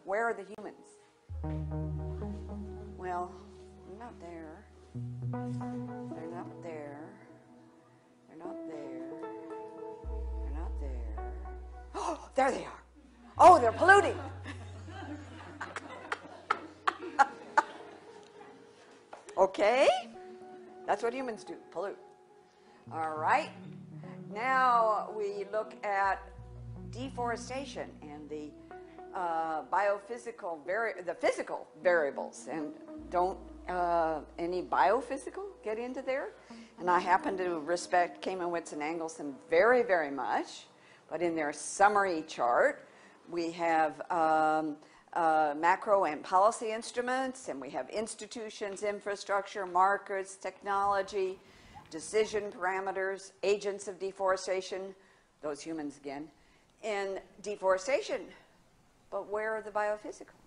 Where are the humans? Well, they're not there. They're not there. They're not there. They're not there. Oh, there they are. Oh, they're polluting. Okay. That's what humans do, pollute. All right. Now we look at deforestation and the physical variables, and don't any biophysical get into there? And I happen to respect Kamowitz and Angelson very, very much, but in their summary chart, we have macro and policy instruments, and we have institutions, infrastructure, markets, technology, decision parameters, agents of deforestation, those humans again, in deforestation. But where are the biophysical?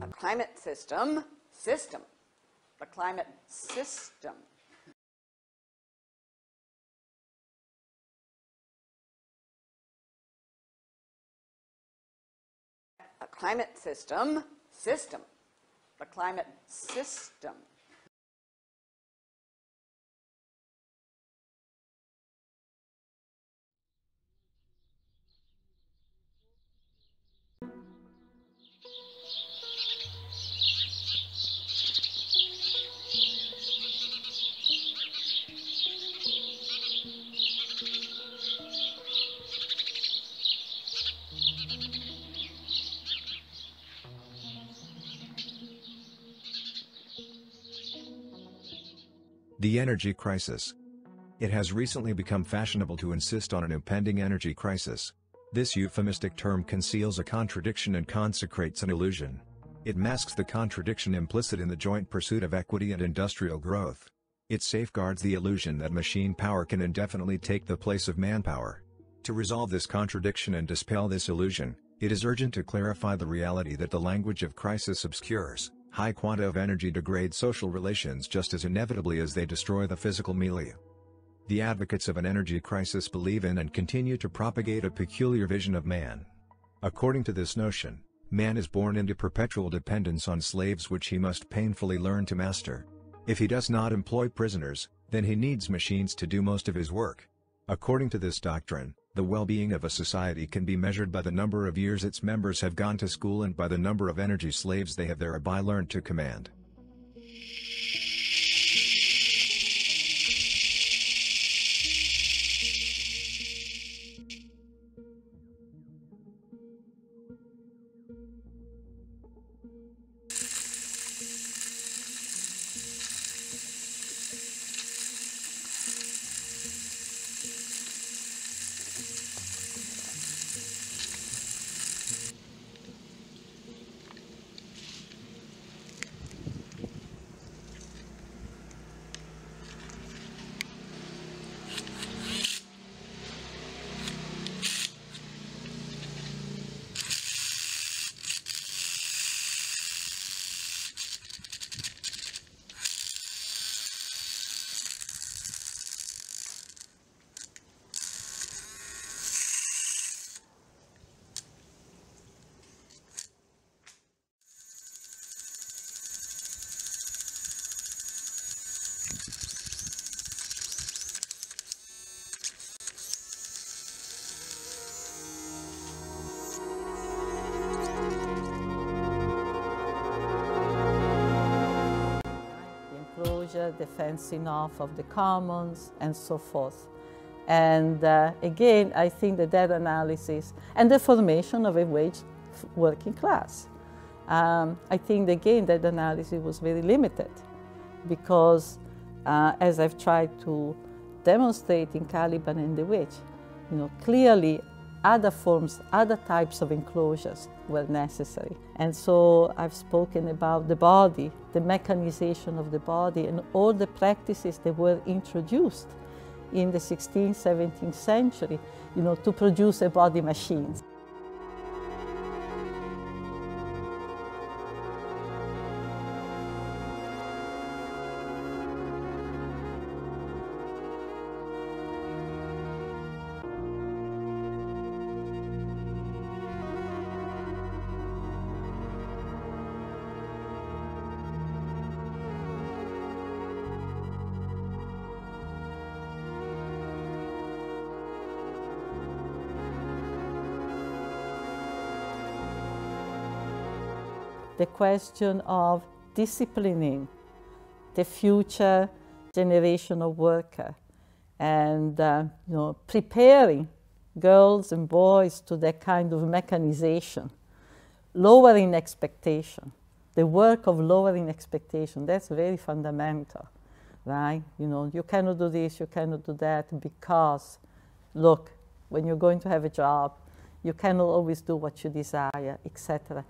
A climate system, the climate system. A climate system, the climate system. The energy crisis. It has recently become fashionable to insist on an impending energy crisis. This euphemistic term conceals a contradiction and consecrates an illusion. It masks the contradiction implicit in the joint pursuit of equity and industrial growth. It safeguards the illusion that machine power can indefinitely take the place of manpower. To resolve this contradiction and dispel this illusion, it is urgent to clarify the reality that the language of crisis obscures. High quanta of energy degrade social relations just as inevitably as they destroy the physical milieu. The advocates of an energy crisis believe in and continue to propagate a peculiar vision of man. According to this notion, man is born into perpetual dependence on slaves which he must painfully learn to master. If he does not employ prisoners, then he needs machines to do most of his work. According to this doctrine, the well-being of a society can be measured by the number of years its members have gone to school and by the number of energy slaves they have thereby learned to command. enclosure, the fencing off of the commons, and so forth. And again, I think that analysis and the formation of a wage working class. I think again that analysis was very limited because, as I've tried to demonstrate in Caliban and the Witch, clearly other forms, other types of enclosures were necessary. And so I've spoken about the body, the mechanization of the body, and all the practices that were introduced in the 16th, 17th century, to produce a body machine. The question of disciplining the future generation of worker and preparing girls and boys to that kind of mechanization, lowering expectation, the work of lowering expectation, that's very fundamental, right? You cannot do this, you cannot do that because, look, when you're going to have a job, you cannot always do what you desire, etc.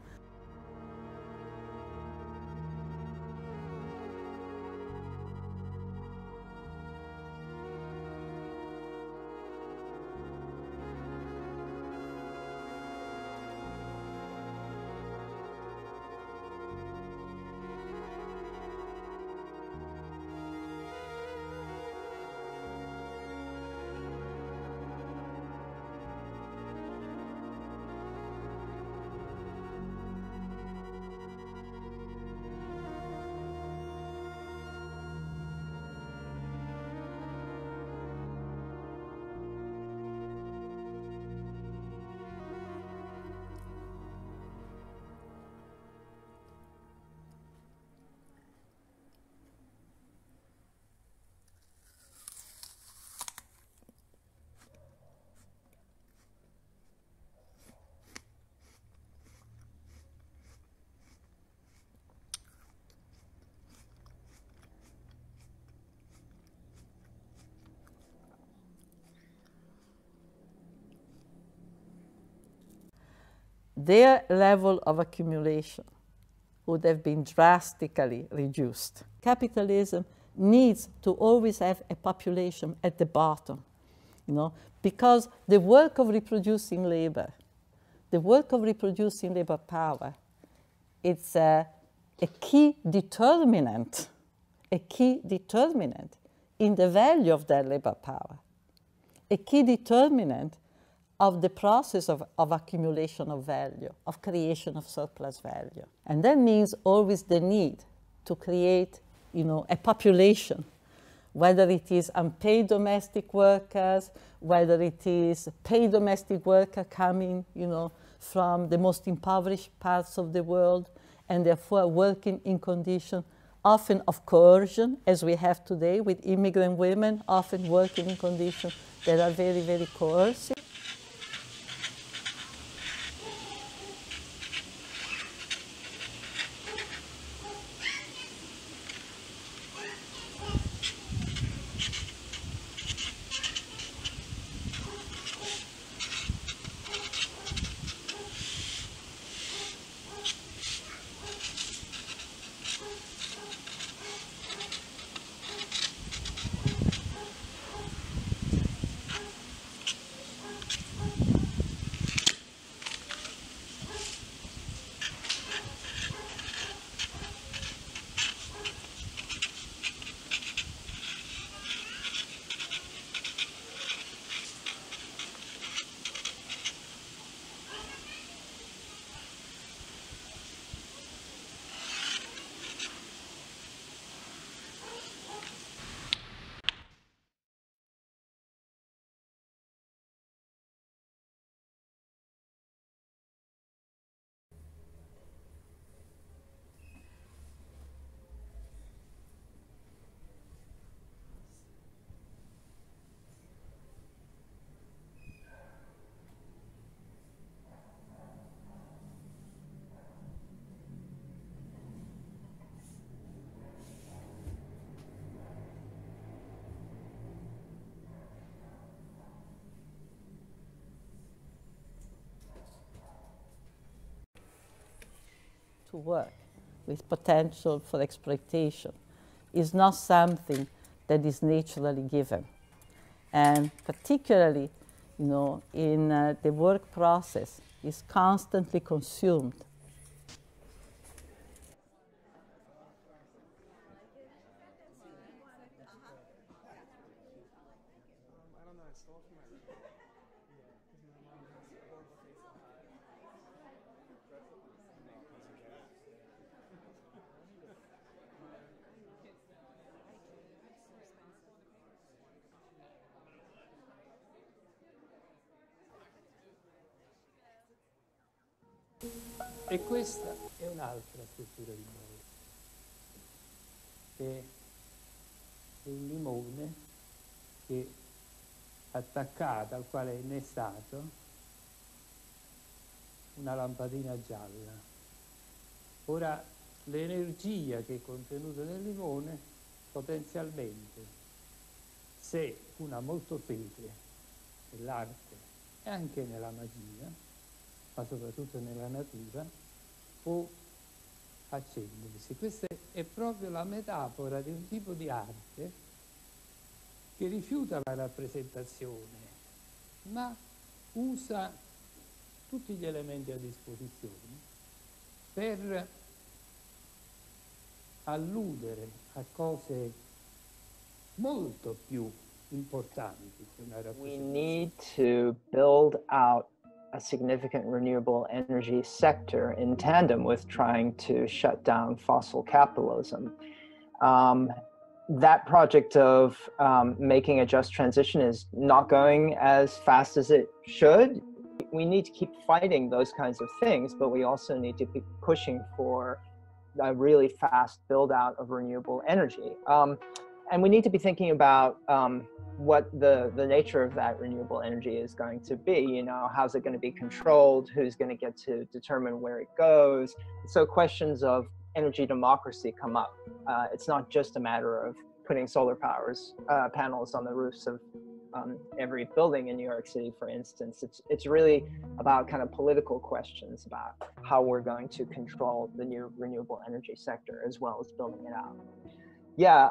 Their level of accumulation would have been drastically reduced. Capitalism needs to always have a population at the bottom, because the work of reproducing labor, power, it's a key determinant in the value of that labor power, a key determinant of the process of accumulation of value, of creation of surplus value. And that means always the need to create, a population, whether it is unpaid domestic workers, whether it is paid domestic worker coming, from the most impoverished parts of the world, and therefore working in conditions often of coercion, as we have today with immigrant women, often working in conditions that are very, very coercive. to work, with potential for exploitation, is not something that is naturally given. And particularly, you know, in the work process, is constantly consumed. E questa è un'altra struttura di mondo, che è un limone che attaccato al quale è innestato una lampadina gialla. Ora, l'energia che è contenuta nel limone potenzialmente, se una molto fede nell'arte e anche nella magia, ma soprattutto nella natura, può accendersi. Questa è proprio la metafora di un tipo di arte che rifiuta la rappresentazione, ma usa tutti gli elementi a disposizione per alludere a cose molto più importanti che una rappresentazione. We need to build out a significant renewable energy sector in tandem with trying to shut down fossil capitalism. That project of making a just transition is not going as fast as it should. We need to keep fighting those kinds of things, but we also need to be pushing for a really fast build out of renewable energy. And we need to be thinking about what the nature of that renewable energy is going to be. You know, how's it going to be controlled? Who's going to get to determine where it goes? So questions of energy democracy come up. It's not just a matter of putting solar panels on the roofs of every building in New York City, for instance. It's really about kind of political questions about how we're going to control the new renewable energy sector as well as building it out. Yeah,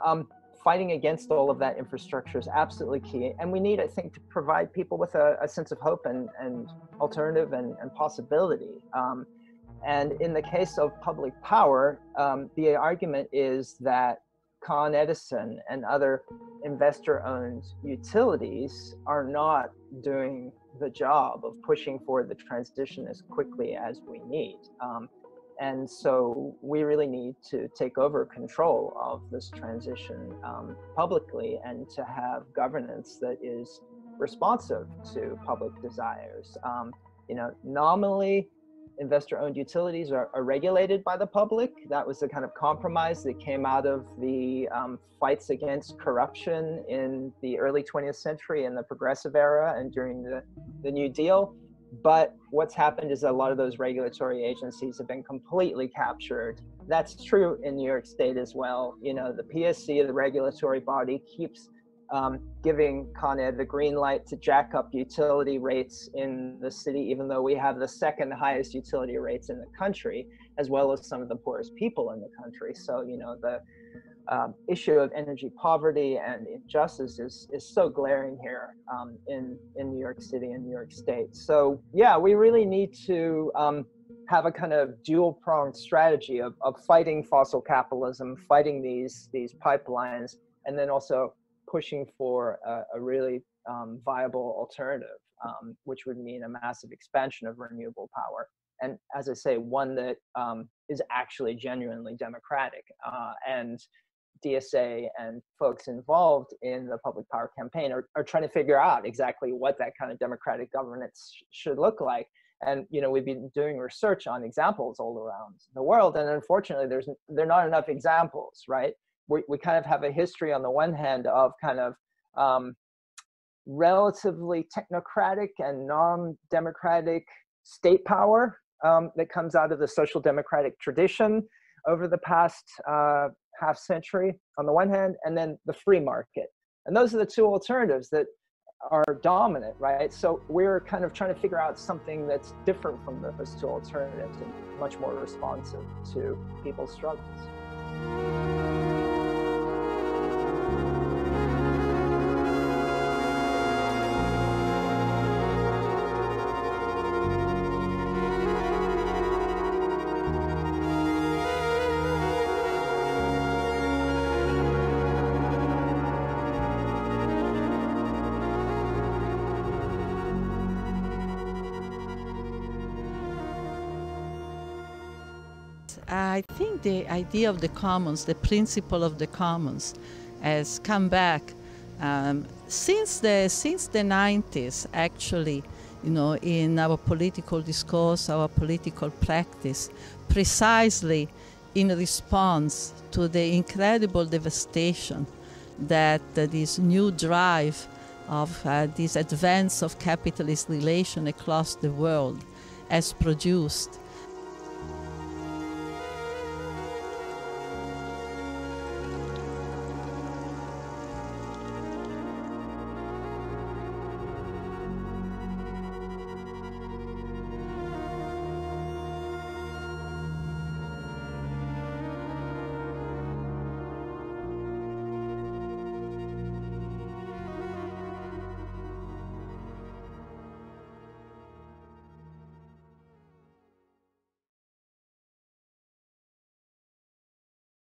fighting against all of that infrastructure is absolutely key. And we need, I think, to provide people with a sense of hope and alternative and possibility. And in the case of public power, the argument is that Con Edison and other investor-owned utilities are not doing the job of pushing for the transition as quickly as we need. And so we really need to take over control of this transition publicly and to have governance that is responsive to public desires. You know, nominally, investor-owned utilities are regulated by the public. That was the kind of compromise that came out of the fights against corruption in the early 20th century in the progressive era and during the New Deal. But what's happened is a lot of those regulatory agencies have been completely captured. That's true in New York State as well. You know, the PSC, the regulatory body, keeps giving Con Ed the green light to jack up utility rates in the city, even though we have the second highest utility rates in the country, as well as some of the poorest people in the country. So, you know, the issue of energy poverty and injustice is so glaring here in New York City and New York State. So yeah, we really need to have a kind of dual-pronged strategy of fighting fossil capitalism, fighting these pipelines, and then also pushing for a really viable alternative, which would mean a massive expansion of renewable power. And as I say, one that is actually genuinely democratic. And DSA and folks involved in the public power campaign are trying to figure out exactly what that kind of democratic governance should look like. And, you know, we've been doing research on examples all around the world. And unfortunately, there are not enough examples, right? We kind of have a history on the one hand of kind of relatively technocratic and non-democratic state power that comes out of the social democratic tradition over the past half century on the one hand, and then the free market. And those are the two alternatives that are dominant, right? So we're kind of trying to figure out something that's different from those two alternatives and much more responsive to people's struggles. I think the idea of the commons, the principle of the commons, has come back since the 90s, actually, you know, in our political discourse, our political practice, precisely in response to the incredible devastation that this new drive of this advance of capitalist relation across the world has produced.